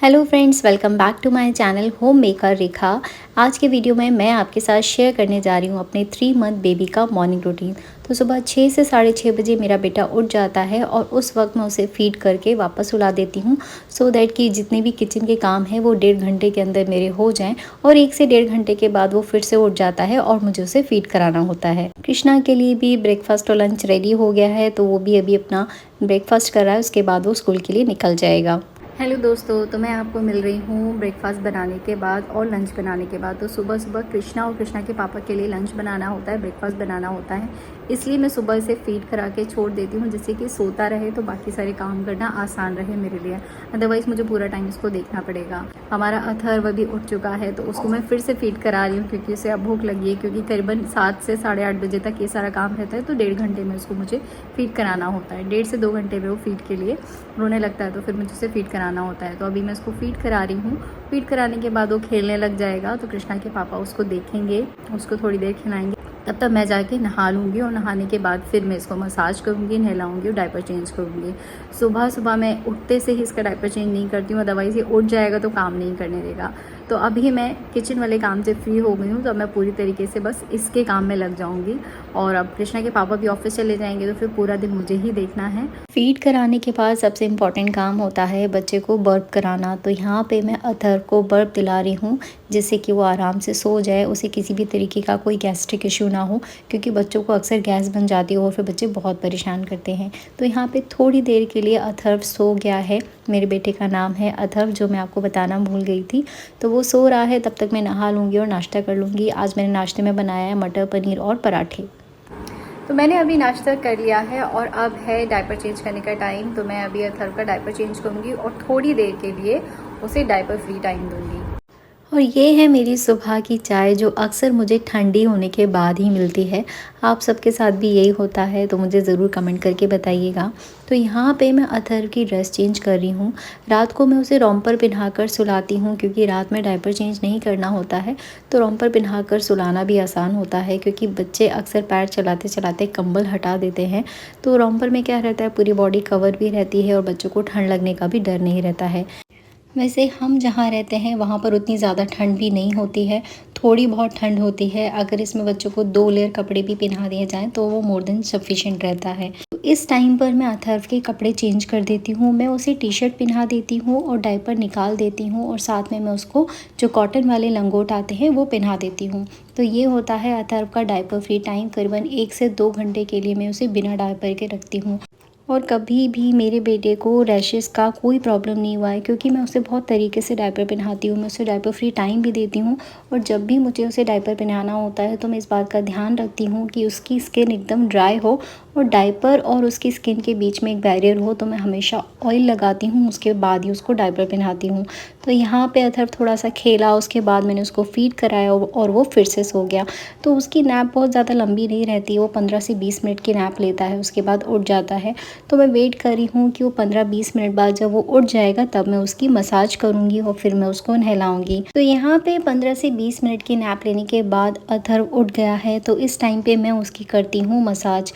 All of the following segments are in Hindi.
Hello friends, welcome back to my channel home maker Rekha. आज के वीडियो में मैं आपके साथ शेयर करने जा रही हूँ अपने 3 मंथ बेबी का मॉर्निंग रूटीन। तो सुबह 6 से साढ़े 6 बजे मेरा बेटा उठ जाता है और उस वक्त मैं उसे फीड करके वापस सुला देती हूँ, सो दैट कि जितने भी किचन के काम हैं वो 1.5 घंटे के अंदर मेरे हो जाएं। और 1 से 1.5 घंटे के बाद वो फिर से उठ जाता है और मुझे उसे फीड कराना होता है। कृष्णा के लिए भी ब्रेकफास्ट और लंच रेडी हो गया है, तो वो भी अभी अपना ब्रेकफास्ट कर रहा है। उसके बाद वो स्कूल के लिए निकल जाएगा। हेलो दोस्तों, तो मैं आपको मिल रही हूँ ब्रेकफास्ट बनाने के बाद और लंच बनाने के बाद। तो सुबह सुबह कृष्णा और कृष्णा के पापा के लिए लंच बनाना होता है, ब्रेकफास्ट बनाना होता है, इसलिए मैं सुबह इसे फीड करा के छोड़ देती हूँ, जिससे कि सोता रहे तो बाकी सारे काम करना आसान रहे मेरे लिए। अदरवाइज़ मुझे पूरा टाइम इसको देखना पड़ेगा। हमारा अथर्व भी उठ चुका है, तो उसको मैं फिर से फीड करा रही हूँ क्योंकि उसे अब भूख लगी है, क्योंकि करीबन 7 से साढ़े 8 बजे तक ये सारा काम रहता है। तो 1.5 घंटे में उसको मुझे फीड कराना होता है। 1.5 से 2 घंटे में वो फीड के लिए रोने लगता है, तो फिर मुझे उसे फीड कराना होता है। तो अभी मैं इसको फीड करा रही हूँ। फीड कराने के बाद वो खेलने लग जाएगा, तो कृष्णा के पापा उसको देखेंगे, उसको थोड़ी देर खिलाएंगे। तब तक मैं जाके नहा लूँगी और नहाने के बाद फिर मैं इसको मसाज करूँगी, नहलाऊँगी और डायपर चेंज करूँगी। सुबह सुबह मैं उठते से ही इसका डायपर चेंज नहीं करती हूँ, अदरवाइज़ ये उठ जाएगा तो काम नहीं करने देगा। तो अभी मैं किचन वाले काम से फ्री हो गई हूँ, तो अब मैं पूरी तरीके से बस इसके काम में लग जाऊँगी। और अब कृष्णा के पापा भी ऑफिस चले जाएंगे, तो फिर पूरा दिन मुझे ही देखना है। फीड कराने के बाद सबसे इम्पॉर्टेंट काम होता है बच्चे को बर्प कराना। तो यहाँ पे मैं अथर्व को बर्प दिला रही हूँ, जिससे कि वो आराम से सो जाए, उसे किसी भी तरीके का कोई गैस्ट्रिक इशू ना हो, क्योंकि बच्चों को अक्सर गैस बन जाती है और फिर बच्चे बहुत परेशान करते हैं। तो यहाँ पे थोड़ी देर के लिए अथर्व सो गया है। मेरे बेटे का नाम है अथर्व, जो मैं आपको बताना भूल गई थी। तो वो सो रहा है, तब तक मैं नहा लूँगी और नाश्ता कर लूँगी। आज मैंने नाश्ते में बनाया है मटर पनीर और पराठे। तो मैंने अभी नाश्ता कर लिया है और अब है डायपर चेंज करने का टाइम। तो मैं अभी अथर्व का डायपर चेंज करूँगी और थोड़ी देर के लिए उसे डायपर फ्री टाइम दूँगी। और ये है मेरी सुबह की चाय, जो अक्सर मुझे ठंडी होने के बाद ही मिलती है। आप सबके साथ भी यही होता है, तो मुझे ज़रूर कमेंट करके बताइएगा। तो यहाँ पे मैं अथर्व की ड्रेस चेंज कर रही हूँ। रात को मैं उसे रोम्पर पहनाकर सुलाती हूँ, क्योंकि रात में डायपर चेंज नहीं करना होता है। तो रोम्पर पहनाकर सुलाना भी आसान होता है, क्योंकि बच्चे अक्सर पैर चलाते चलाते कंबल हटा देते हैं। तो रोम्पर में क्या रहता है, पूरी बॉडी कवर भी रहती है और बच्चों को ठंड लगने का भी डर नहीं रहता है। वैसे हम जहाँ रहते हैं वहाँ पर उतनी ज़्यादा ठंड भी नहीं होती है, थोड़ी बहुत ठंड होती है। अगर इसमें बच्चों को 2 लेयर कपड़े भी पहना दिए जाएँ तो वो मोर देन सफिशिएंट रहता है। तो इस टाइम पर मैं अथर्व के कपड़े चेंज कर देती हूँ। मैं उसे टी-शर्ट पहना देती हूँ और डायपर निकाल देती हूँ, और साथ में मैं उसको जो कॉटन वाले लंगोट आते हैं वो पहना देती हूँ। तो ये होता है अथर्व का डायपर फ्री टाइम। करीबन 1 से 2 घंटे के लिए मैं उसे बिना डायपर के रखती हूँ। और कभी भी मेरे बेटे को रैशेस का कोई प्रॉब्लम नहीं हुआ है, क्योंकि मैं उसे बहुत तरीके से डायपर पहनाती हूँ। मैं उसे डायपर फ्री टाइम भी देती हूँ, और जब भी मुझे उसे डायपर पहनाना होता है तो मैं इस बात का ध्यान रखती हूँ कि उसकी स्किन एकदम ड्राई हो और डायपर और उसकी स्किन के बीच में एक बैरियर हो। तो मैं हमेशा ऑयल लगाती हूँ, उसके बाद ही उसको डायपर पहनाती हूँ। तो यहाँ पे अथर्व थोड़ा सा खेला, उसके बाद मैंने उसको फीड कराया और वो फिर से सो गया। तो उसकी नैप बहुत ज़्यादा लंबी नहीं रहती, वो 15 से 20 मिनट की नैप लेता है, उसके बाद उठ जाता है। तो मैं वेट कर रही हूँ कि वो 15-20 मिनट बाद जब वो उठ जाएगा तब मैं उसकी मसाज करूँगी और फिर मैं उसको नहलाऊँगी। तो यहाँ पे 15 से 20 मिनट की नैप लेने के बाद अथर्व उठ गया है, तो इस टाइम पे मैं उसकी करती हूँ मसाज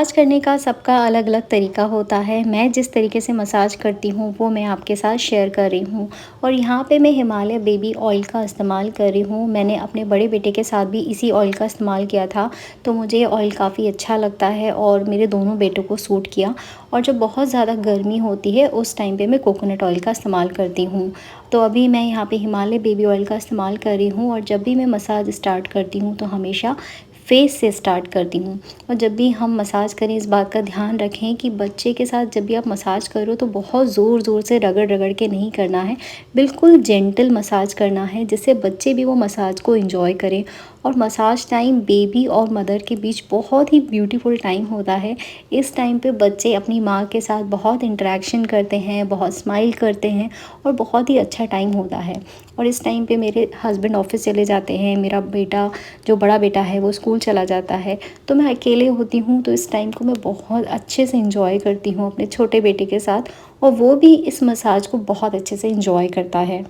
करने का सबका अलग अलग तरीका होता है। मैं जिस तरीके से मसाज करती हूँ वो मैं आपके साथ शेयर कर रही हूँ। और यहाँ पे मैं हिमालय बेबी ऑयल का इस्तेमाल कर रही हूँ। मैंने अपने बड़े बेटे के साथ भी इसी ऑयल का इस्तेमाल किया था, तो मुझे ये ऑयल काफ़ी अच्छा लगता है और मेरे दोनों बेटों को सूट किया। और जब बहुत ज़्यादा गर्मी होती है उस टाइम पे मैं कोकोनट ऑयल का इस्तेमाल करती हूँ। तो अभी मैं यहाँ पे हिमालय बेबी ऑयल का इस्तेमाल कर रही हूँ, और जब भी मैं मसाज स्टार्ट करती हूँ तो हमेशा फेस से स्टार्ट करती हूँ। और जब भी हम मसाज करें इस बात का ध्यान रखें कि बच्चे के साथ जब भी आप मसाज करो तो बहुत ज़ोर ज़ोर से रगड़ रगड़ के नहीं करना है, बिल्कुल जेंटल मसाज करना है, जिससे बच्चे भी वो मसाज को एंजॉय करें। और मसाज टाइम बेबी और मदर के बीच बहुत ही ब्यूटीफुल टाइम होता है। इस टाइम पे बच्चे अपनी माँ के साथ बहुत इंटरेक्शन करते हैं, बहुत स्माइल करते हैं, और बहुत ही अच्छा टाइम होता है। और इस टाइम पे मेरे हस्बैंड ऑफिस चले जाते हैं, मेरा बेटा जो बड़ा बेटा है वो स्कूल चला जाता है, तो मैं अकेले होती हूँ। तो इस टाइम को मैं बहुत अच्छे से इंजॉय करती हूँ अपने छोटे बेटे के साथ, और वो भी इस मसाज को बहुत अच्छे से इंजॉय करता है।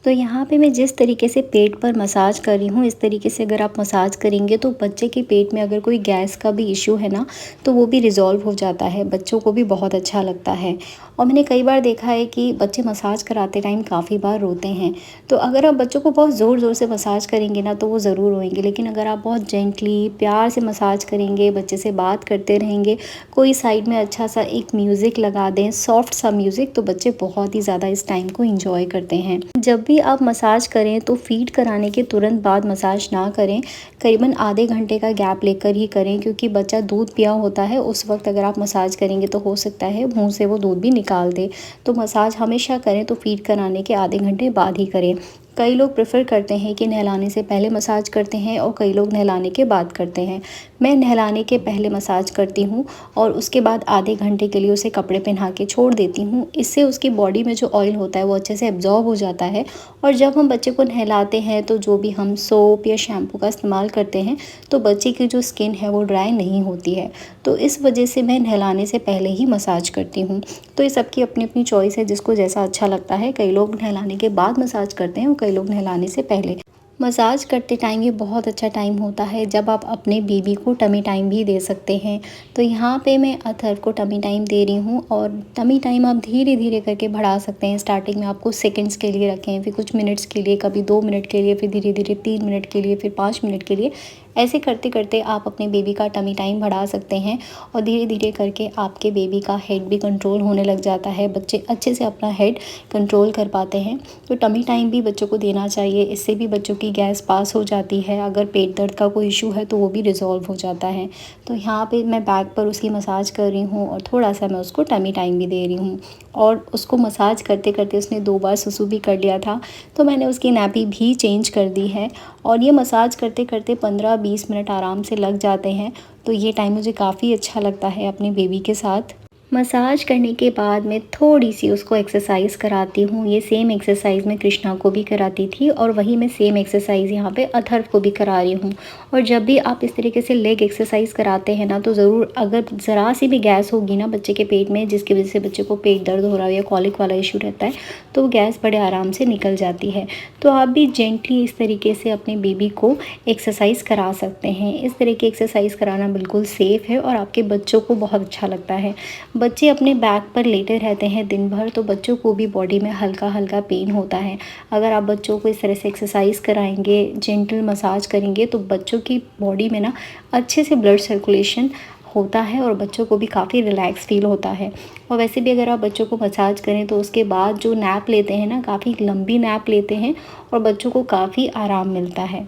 तो यहाँ पे मैं जिस तरीके से पेट पर मसाज कर रही हूँ, इस तरीके से अगर आप मसाज करेंगे तो बच्चे के पेट में अगर कोई गैस का भी इशू है ना, तो वो भी रिज़ॉल्व हो जाता है। बच्चों को भी बहुत अच्छा लगता है। और मैंने कई बार देखा है कि बच्चे मसाज कराते टाइम काफ़ी बार रोते हैं। तो अगर आप बच्चों को बहुत ज़ोर ज़ोर से मसाज करेंगे ना, तो वो ज़रूर रोएंगे, लेकिन अगर आप बहुत जेंटली प्यार से मसाज करेंगे, बच्चे से बात करते रहेंगे, कोई साइड में अच्छा सा एक म्यूज़िक लगा दें, सॉफ्ट सा म्यूज़िक, तो बच्चे बहुत ही ज़्यादा इस टाइम को इंजॉय करते हैं। जब भी आप मसाज करें तो फीड कराने के तुरंत बाद मसाज ना करें, करीबन आधे घंटे का गैप लेकर ही करें, क्योंकि बच्चा दूध पिया होता है, उस वक्त अगर आप मसाज करेंगे तो हो सकता है मुंह से वो दूध भी निकाल दे। तो मसाज हमेशा करें तो फीड कराने के आधे घंटे बाद ही करें। कई लोग प्रेफर करते हैं कि नहलाने से पहले मसाज करते हैं और कई लोग नहलाने के बाद करते हैं। मैं नहलाने के पहले मसाज करती हूँ और उसके बाद आधे घंटे के लिए उसे कपड़े पहना के छोड़ देती हूँ। इससे उसकी बॉडी में जो ऑयल होता है वो अच्छे से एब्जॉर्ब हो जाता है। और जब हम बच्चे को नहलाते हैं तो जो भी हम सोप या शैम्पू का इस्तेमाल करते हैं, तो बच्चे की जो स्किन है वो ड्राई नहीं होती है। तो इस वजह से मैं नहलाने से पहले ही मसाज करती हूँ। तो ये सबकी अपनी अपनी चॉइस है, जिसको जैसा अच्छा लगता है। कई लोग नहलाने के बाद मसाज करते हैं और कई लोग नहलाने से पहले। मसाज करते टाइम ये बहुत अच्छा टाइम होता है जब आप अपने बेबी को टमी टाइम भी दे सकते हैं। तो यहाँ पे मैं अथर्व को टमी टाइम दे रही हूँ, और टमी टाइम आप धीरे धीरे करके बढ़ा सकते हैं। स्टार्टिंग में आपको सेकंड्स के लिए रखें, फिर कुछ मिनट्स के लिए, कभी 2 मिनट के लिए, फिर धीरे धीरे 3 मिनट के लिए, फिर 5 मिनट के लिए। ऐसे करते करते आप अपने बेबी का टमी टाइम बढ़ा सकते हैं, और धीरे धीरे करके आपके बेबी का हेड भी कंट्रोल होने लग जाता है। बच्चे अच्छे से अपना हेड कंट्रोल कर पाते हैं। तो टमी टाइम भी बच्चों को देना चाहिए, इससे भी बच्चों की गैस पास हो जाती है। अगर पेट दर्द का कोई इशू है तो वो भी रिज़ॉल्व हो जाता है। तो यहाँ पे मैं बैक पर उसकी मसाज कर रही हूँ और थोड़ा सा मैं उसको टमी टाइम भी दे रही हूँ। और उसको मसाज करते करते उसने 2 बार सुसु भी कर लिया था, तो मैंने उसकी नैपी भी चेंज कर दी है। और ये मसाज करते करते 15-20 मिनट आराम से लग जाते हैं। तो ये टाइम मुझे काफ़ी अच्छा लगता है अपने बेबी के साथ। मसाज करने के बाद मैं थोड़ी सी उसको एक्सरसाइज कराती हूँ। ये सेम एक्सरसाइज मैं कृष्णा को भी कराती थी, और वही मैं सेम एक्सरसाइज यहाँ पे अथर्व को भी करा रही हूँ। और जब भी आप इस तरीके से लेग एक्सरसाइज कराते हैं ना, तो ज़रूर अगर ज़रा सी भी गैस होगी ना बच्चे के पेट में, जिसकी वजह से बच्चे को पेट दर्द हो रहा है या कॉलिक वाला इशू रहता है, तो गैस बड़े आराम से निकल जाती है। तो आप भी जेंटली इस तरीके से अपने बेबी को एक्सरसाइज करा सकते हैं। इस तरह की एक्सरसाइज कराना बिल्कुल सेफ़ है और आपके बच्चों को बहुत अच्छा लगता है। बच्चे अपने बैक पर लेटे रहते हैं दिन भर, तो बच्चों को भी बॉडी में हल्का हल्का पेन होता है। अगर आप बच्चों को इस तरह से एक्सरसाइज कराएंगे, जेंटल मसाज करेंगे, तो बच्चों की बॉडी में ना अच्छे से ब्लड सर्कुलेशन होता है और बच्चों को भी काफ़ी रिलैक्स फील होता है। और वैसे भी अगर आप बच्चों को मसाज करें तो उसके बाद जो नैप लेते हैं ना, काफ़ी लंबी नैप लेते हैं और बच्चों को काफ़ी आराम मिलता है।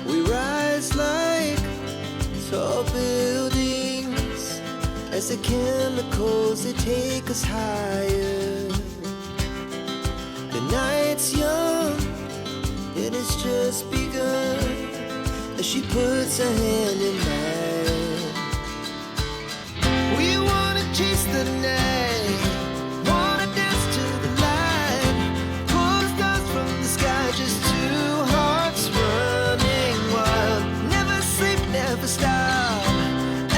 We rise like tall buildings as the chemicals they take us higher. The night's young and it's just begun as she puts her hand in mine. We wanna chase the night, wanna dance to the light, pull the stars from the sky, just two hearts running wild. Never sleep, never stop,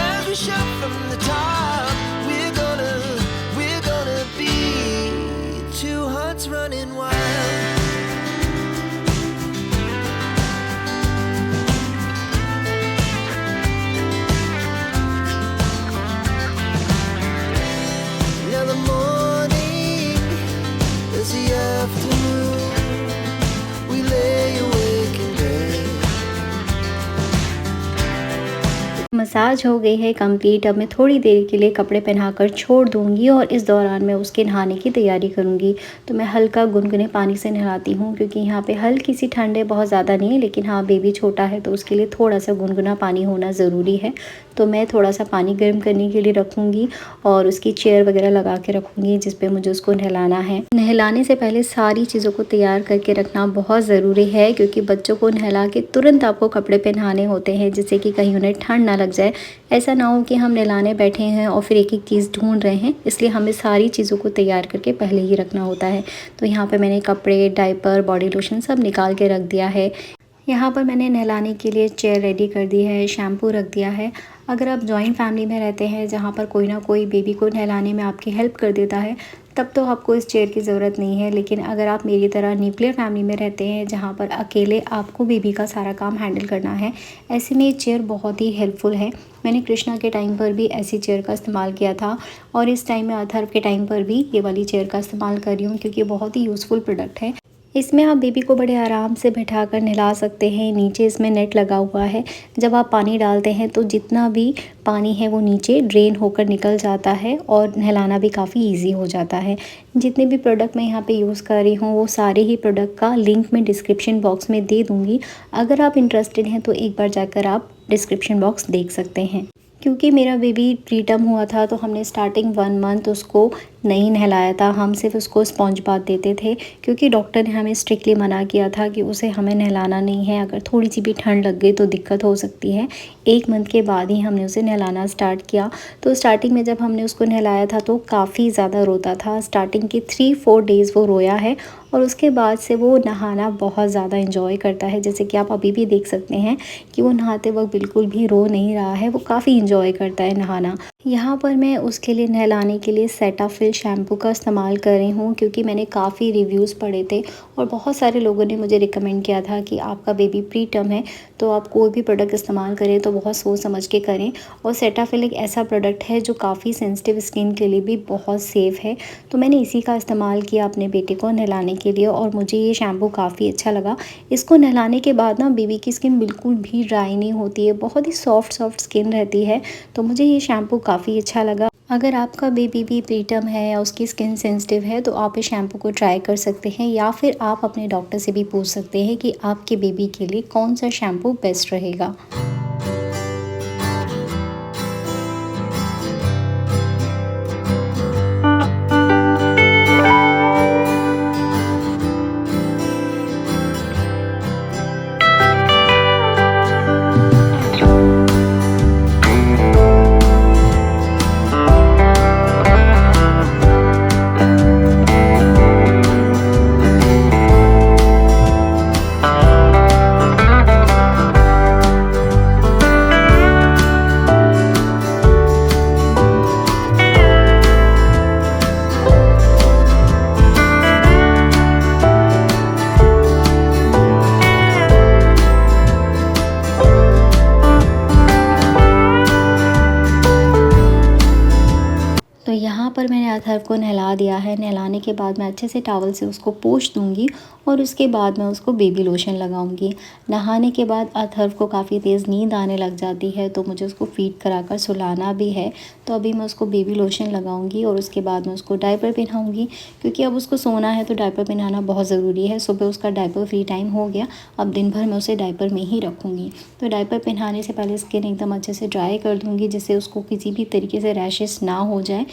as we shout from the top. We're gonna be two hearts running wild. Now the morning is the afternoon. We lay awake in bed. Massage हो गई है कंप्लीट। अब मैं थोड़ी देर के लिए कपड़े पहनाकर छोड़ दूंगी और इस दौरान मैं उसके नहाने की तैयारी करूंगी। तो मैं हल्का गुनगुने पानी से नहलाती हूँ, क्योंकि यहाँ पे हल्की सी ठंड है, बहुत ज़्यादा नहीं है, लेकिन हाँ बेबी छोटा है तो उसके लिए थोड़ा सा गुनगुना पानी होना ज़रूरी है। तो मैं थोड़ा सा पानी गर्म करने के लिए रखूँगी और उसकी चेयर वगैरह लगा के रखूँगी जिस पे मुझे उसको नहलाना है। नहलाने से पहले सारी चीज़ों को तैयार करके रखना बहुत ज़रूरी है, क्योंकि बच्चों को नहला के तुरंत आपको कपड़े पहनाने होते हैं, जिससे कि कहीं उन्हें ठंड ना लग जाए। ऐसा ना हो कि हम नहलाने बैठे हैं और फिर एक एक चीज़ ढूंढ रहे हैं, इसलिए हमें सारी चीज़ों को तैयार करके पहले ही रखना होता है। तो यहाँ पर मैंने कपड़े, डायपर, बॉडी लोशन सब निकाल के रख दिया है। यहाँ पर मैंने नहलाने के लिए चेयर रेडी कर दी है, शैम्पू रख दिया है। अगर आप जॉइंट फैमिली में रहते हैं जहाँ पर कोई ना कोई बेबी को नहलाने में आपकी हेल्प कर देता है, तब तो आपको इस चेयर की ज़रूरत नहीं है। लेकिन अगर आप मेरी तरह न्यूक्लियर फैमिली में रहते हैं जहाँ पर अकेले आपको बेबी का सारा काम हैंडल करना है, ऐसे में ये चेयर बहुत ही हेल्पफुल है। मैंने कृष्णा के टाइम पर भी ऐसी चेयर का इस्तेमाल किया था और इस टाइम में अथर्व के टाइम पर भी ये वाली चेयर का इस्तेमाल कर रही हूँ, क्योंकि ये बहुत ही यूज़फुल प्रोडक्ट है। इसमें आप बेबी को बड़े आराम से बैठाकर नहला सकते हैं। नीचे इसमें नेट लगा हुआ है। जब आप पानी डालते हैं तो जितना भी पानी है वो नीचे ड्रेन होकर निकल जाता है और नहलाना भी काफ़ी इजी हो जाता है। जितने भी प्रोडक्ट मैं यहाँ पे यूज़ कर रही हूँ वो सारे ही प्रोडक्ट का लिंक मैं डिस्क्रिप्शन बॉक्स में दे दूँगी। अगर आप इंटरेस्टेड हैं तो एक बार जाकर आप डिस्क्रिप्शन बॉक्स देख सकते हैं। क्योंकि मेरा बेबी प्रीटर्म हुआ था तो हमने स्टार्टिंग 1 मंथ उसको नहीं नहलाया था। हम सिर्फ उसको स्पॉन्ज बाथ देते थे, क्योंकि डॉक्टर ने हमें स्ट्रिक्टली मना किया था कि उसे हमें नहलाना नहीं है। अगर थोड़ी सी भी ठंड लग गई तो दिक्कत हो सकती है। 1 मंथ के बाद ही हमने उसे नहलाना स्टार्ट किया। तो स्टार्टिंग में जब हमने उसको नहलाया था तो काफ़ी ज़्यादा रोता था। स्टार्टिंग के 3-4 डेज़ वो रोया है और उसके बाद से वो नहाना बहुत ज़्यादा एंजॉय करता है। जैसे कि आप अभी भी देख सकते हैं कि वो नहाते वक्त बिल्कुल भी रो नहीं रहा है, वो काफ़ी एंजॉय करता है नहाना। यहाँ पर मैं उसके लिए नहलाने के लिए सेटाफिल शैम्पू का इस्तेमाल कर रही हूँ, क्योंकि मैंने काफ़ी रिव्यूज़ पढ़े थे और बहुत सारे लोगों ने मुझे रिकमेंड किया था कि आपका बेबी प्री टर्म है तो आप कोई भी प्रोडक्ट इस्तेमाल करें तो बहुत सोच समझ के करें। और सेटाफिल एक ऐसा प्रोडक्ट है जो काफ़ी सेंसिटिव स्किन के लिए भी बहुत सेफ़ है। तो मैंने इसी का इस्तेमाल किया अपने बेटे को नहलाने के लिए और मुझे ये शैम्पू काफ़ी अच्छा लगा। इसको नहलाने के बाद ना बेबी की स्किन बिल्कुल भी ड्राई नहीं होती है, बहुत ही सॉफ्ट स्किन रहती है। तो मुझे ये शैम्पू काफ़ी अच्छा लगा। अगर आपका बेबी भी प्रीटर्म है या उसकी स्किन सेंसिटिव है तो आप इस शैम्पू को ट्राई कर सकते हैं, या फिर आप अपने डॉक्टर से भी पूछ सकते हैं कि आपके बेबी के लिए कौन सा शैम्पू बेस्ट रहेगा। तो यहाँ पर मैंने अथर्व को नहला दिया है। नहलाने के बाद मैं अच्छे से टॉवल से उसको पोंछ दूँगी और उसके बाद मैं उसको बेबी लोशन लगाऊंगी। नहाने के बाद अथर्व को काफ़ी तेज़ नींद आने लग जाती है तो मुझे उसको फीड कराकर सुलाना भी है। तो अभी मैं उसको बेबी लोशन लगाऊंगी और उसके बाद मैं उसको डायपर पहनाऊंगी, क्योंकि अब उसको सोना है तो डायपर पहनाना बहुत ज़रूरी है। सुबह उसका डायपर फ्री टाइम हो गया, अब दिन भर मैं उसे डायपर में ही रखूँगी। तो डायपर पहनाने से पहले स्किन एकदम अच्छे से ड्राई कर दूँगी, जिससे उसको किसी भी तरीके से रैशेस ना हो जाए।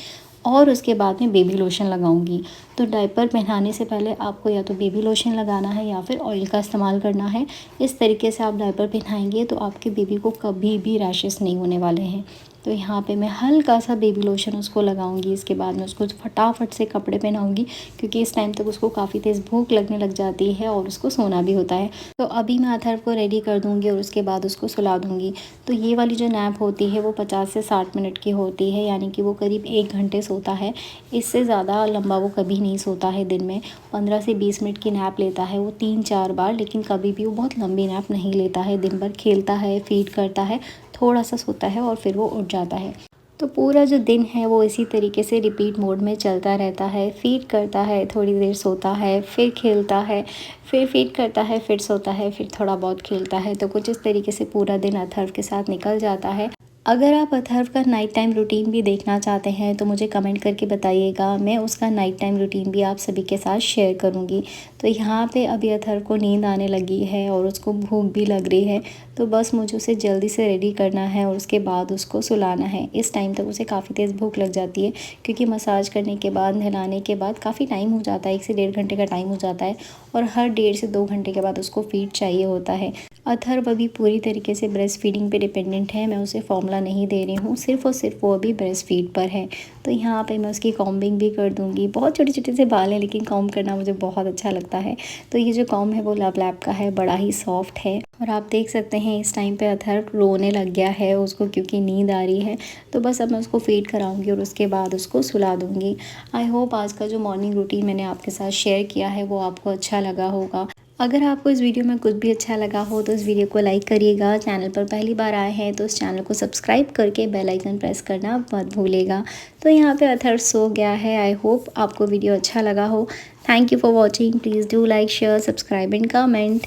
और उसके बाद में बेबी लोशन लगाऊंगी। तो डायपर पहनाने से पहले आपको या तो बेबी लोशन लगाना है या फिर ऑयल का इस्तेमाल करना है। इस तरीके से आप डायपर पहनाएंगे तो आपके बेबी को कभी भी रैशेस नहीं होने वाले हैं। तो यहाँ पे मैं हल्का सा बेबी लोशन उसको लगाऊंगी। इसके बाद मैं उसको फटाफट से कपड़े पहनाऊंगी, क्योंकि इस टाइम तक उसको काफ़ी तेज़ भूख लगने लग जाती है और उसको सोना भी होता है। तो अभी मैं अथर्व को रेडी कर दूँगी और उसके बाद उसको सुला दूँगी। तो ये वाली जो नैप होती है वो 50 से 60 मिनट की होती है, यानी कि वो करीब 1 घंटे सोता है। इससे ज़्यादा लंबा वो कभी नहीं सोता है। दिन में 15 से 20 मिनट की नैप लेता है वो 3-4 बार, लेकिन कभी भी वो बहुत लंबी नैप नहीं लेता है। दिन भर खेलता है, फीड करता है, थोड़ा सा सोता है और फिर वो उठ जाता है। तो पूरा जो दिन है वो इसी तरीके से रिपीट मोड में चलता रहता है। फीड करता है, थोड़ी देर सोता है, फिर खेलता है, फिर फीड करता है, फिर सोता है, फिर थोड़ा बहुत खेलता है। तो कुछ इस तरीके से पूरा दिन अथर्व के साथ निकल जाता है। अगर आप अथर्व का नाइट टाइम रूटीन भी देखना चाहते हैं तो मुझे कमेंट करके बताइएगा, मैं उसका नाइट टाइम रूटीन भी आप सभी के साथ शेयर करूंगी। तो यहाँ पे अभी अथर्व को नींद आने लगी है और उसको भूख भी लग रही है, तो बस मुझे उसे जल्दी से रेडी करना है और उसके बाद उसको सुलाना है। इस टाइम तक उसे काफ़ी तेज़ भूख लग जाती है, क्योंकि मसाज करने के बाद, नहलाने के बाद काफ़ी टाइम हो जाता है, 1 से 1.5 घंटे का टाइम हो जाता है और हर 1.5 से 2 घंटे के बाद उसको फीड चाहिए होता है। अथर्व अभी पूरी तरीके से ब्रेस्ट फीडिंग पे डिपेंडेंट है। मैं उसे फॉर्मूला नहीं दे रही हूँ, सिर्फ़ और सिर्फ वो अभी ब्रेस्ट फीड पर है। तो यहाँ पे मैं उसकी कॉम्बिंग भी कर दूँगी। बहुत छोटे-छोटे से बाल हैं, लेकिन कॉम्ब करना मुझे बहुत अच्छा लगता है। तो ये जो कॉम्ब है वो लब लैब का है, बड़ा ही सॉफ्ट है। और आप देख सकते हैं इस टाइम पे अथर्व रोने लग गया है उसको, क्योंकि नींद आ रही है। तो बस अब मैं उसको फीड कराऊँगी और उसके बाद उसको सुला दूँगी। आई होप आज का जो मॉर्निंग रूटीन मैंने आपके साथ शेयर किया है वो आपको अच्छा लगा होगा। अगर आपको इस वीडियो में कुछ भी अच्छा लगा हो तो इस वीडियो को लाइक करिएगा। चैनल पर पहली बार आए हैं तो इस चैनल को सब्सक्राइब करके बेल आइकन प्रेस करना मत भूलिएगा। तो यहाँ पे अथर्व सो गया है। आई होप आपको वीडियो अच्छा लगा हो। Thank you for watching. Please do like, share, subscribe and comment.